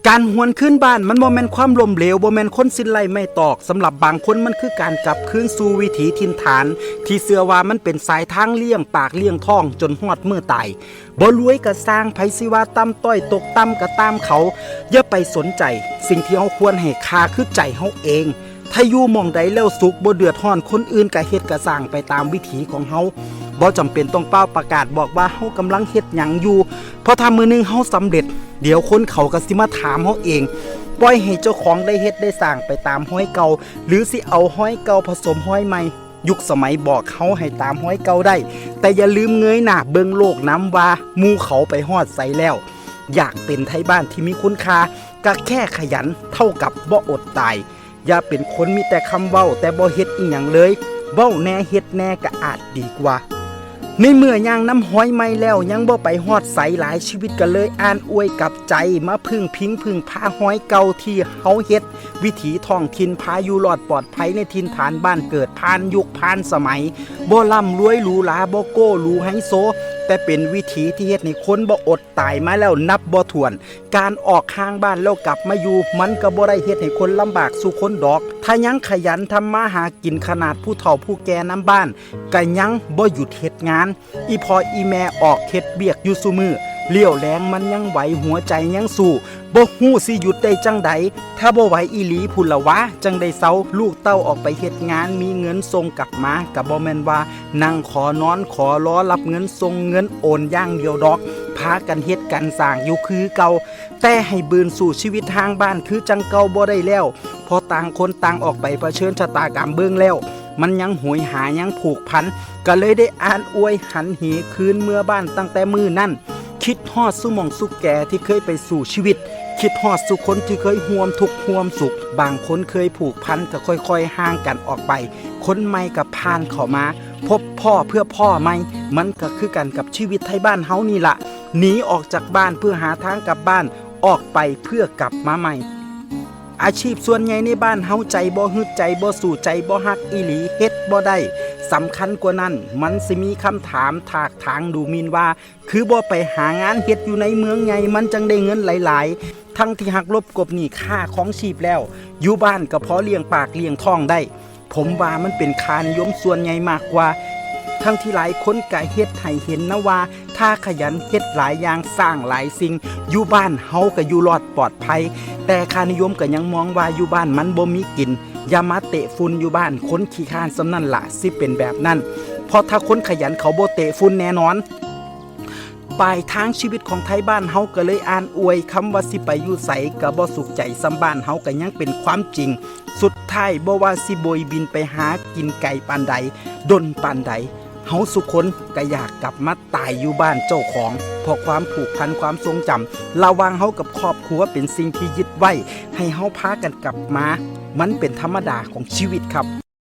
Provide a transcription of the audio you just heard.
การหวนขึ้นบ้านมันบ่แม่นความล้มเหลวบ่แม่นคนสิ้นไล่ไม่ตอกสำหรับบางคนมันคือการกลับคืนสู่วิถีถิ่นฐานที่เชื่อว่ามันเป็นสายทางเลี่ยงปากเลี่ยงท้องจนฮอดมื้อตายบ่รวยก็สร้างไผสิว่าต่ำต้อยตกต่ำก็ตามเขาอย่าไปสนใจสิ่งที่เฮาควรให้ค่าคือใจเฮาเองถ้าอยู่หม่องใดแล้วสุขบ่เดือดร้อนคนอื่นก็เฮ็ดก็สร้างไปตามวิถีของเฮาบ่จำเป็นต้องเป้าประกาศบอกว่าเฮากำลังเฮ็ดหยังอยู่เพราะถ้ามื้อนึงเฮาสำเร็จเดี๋ยวคนเขาก็สิมาถามเฮาเองปล่อยให้เจ้าของได้เฮ็ดได้สร้างไปตามห้อยเก่าหรือสิเอาห้อยเก่าผสมห้อยใหม่ยุคสมัยบอกเฮาให้ตามห้อยเก่าได้แต่อย่าลืมเงยหน้าเบิ่งโลกน้ำว่าหมู่เขาไปฮอดไสแล้วอยากเป็นไทบ้านที่มีคุณค่าก็แค่ขยันเท่ากับบ่อดตายอย่าเป็นคนมีแต่คำเว้าแต่บ่เฮ็ดอีหยังเลยเว้าแน่เฮ็ดแน่ก็อาจดีกว่าในเมื่อย่างน้ำห้อยไม่แล้วยังบ่ไปฮอดใสหลายชีวิตกันเลยอ่านอวยกับใจมาพึ่งพิงพึ่งพาห้อยเก่าที่เฮาเฮ็ดวิถีท้องถิ่นพาอยู่รอดปลอดภัยในถิ่นฐานบ้านเกิดผ่านยุคผ่านสมัยบ่ร่ำรวยหรูหราบ่โก้หรูไฮโซแต่เป็นวิถีที่เฮ็ดให้คนบ่อดตายมาแล้วนับบ่ถ้วนการออกข้างบ้านแล้วกลับมาอยู่มันก็บ่ได้เฮ็ดให้คนลำบากสู่คนดอกถ้ายังขยันทำมาหากินขนาดผู้เฒ่าผู้แก่น้ำบ้านก็ยังบ่หยุดเฮ็ดงานอีพออีแม่ออกเฮ็ดเบียกอยู่ซุมือเลี้ยวแรงมันยังไหวหัวใจยังสู้บ่ฮู้สิหยุดได้จังใดถ้าบ่ไหวอีหลีพุ่นละวะจังได้เซาลูกเต้าออกไปเฮ็ดงานมีเงินส่งกลับมาก็บ่แม่นว่านั่งขอนอนขอรอรับเงินส่งเงินโอนอย่างเดียวดอกพากันเฮ็ดกันสร้างอยู่คือเก่าแต่ให้บืนสู่ชีวิตทางบ้านคือจังเก่าบ่ได้แล้วพอต่างคนต่างออกไปเผชิญชะตากรรมเบิ่งแล้วมันยังหวยหายังผูกพันก็เลยได้อ่านอวยหันเหคืนเมื่อบ้านตั้งแต่มื้อนั้นคิดฮอดสุหม่องสุแก่ที่เคยไปสู่ชีวิตคิดฮอดสุคนที่เคยห่วมทุกข์ห่วมสุขบางคนเคยผูกพันก็ค่อยๆห่างกันออกไปคนใหม่กับผ่านเข้ามาพบพ่อเพื่อพ่อใหม่มันก็คือกันกับชีวิตไทยบ้านเฮานี่ล่ะหนีออกจากบ้านเพื่อหาทางกลับบ้านออกไปเพื่อกลับมาใหม่อาชีพส่วนใหญ่ในบ้านเฮาใจบ่ฮึดใจบ่สู่ใจบ่ฮักอีหลีเฮ็ดบ่ได้สำคัญกว่านั้นมันสิมีคำถามถากถางดูหมิ่นว่าคือบ่ไปหางานเฮ็ดอยู่ในเมืองใหญ่มันจังได้เงินหลายๆทั้งที่หักลบกบหนี้ค่าของชีพแล้วอยู่บ้านก็พอเลี้ยงปากเลี้ยงท้องได้ผมว่ามันเป็นค่านิยมส่วนใหญ่มากกว่าทั้งที่หลายคนก็เฮ็ดให้เห็นนะว่าถ้าขยันเฮ็ดหลายอย่างสร้างหลายสิ่งอยู่บ้านเฮาก็อยู่รอดปลอดภัยแต่ค่านิยมก็ยังมองว่าอยู่บ้านมันบ่มีกินอย่ามาเตะฝุ่นอยู่บ้านคนขี้ข้านสำนั่นล่ะสิเป็นแบบนั้นเพราะถ้าคนขยันเขาบ่เตะฝุ่นแน่นอนปลายทางชีวิตของไทยบ้านเฮาก็เลยอ่านอวยคำว่าสิไปอยู่ไสก็บ่สุขใจสำบ้านเฮาก็ยังเป็นความจริงสุดท้ายบ่ว่าสิโบยบินไปหากินไก่ปานใดดนปานใดเฮาสุคนก็อยากกลับมาตายอยู่บ้านเจ้าของเพราะความผูกพันความทรงจำระหว่างเฮากับครอบครัวเป็นสิ่งที่ยึดไว้ให้เฮาพากันกลับมามันเป็นธรรมดาของชีวิตครับ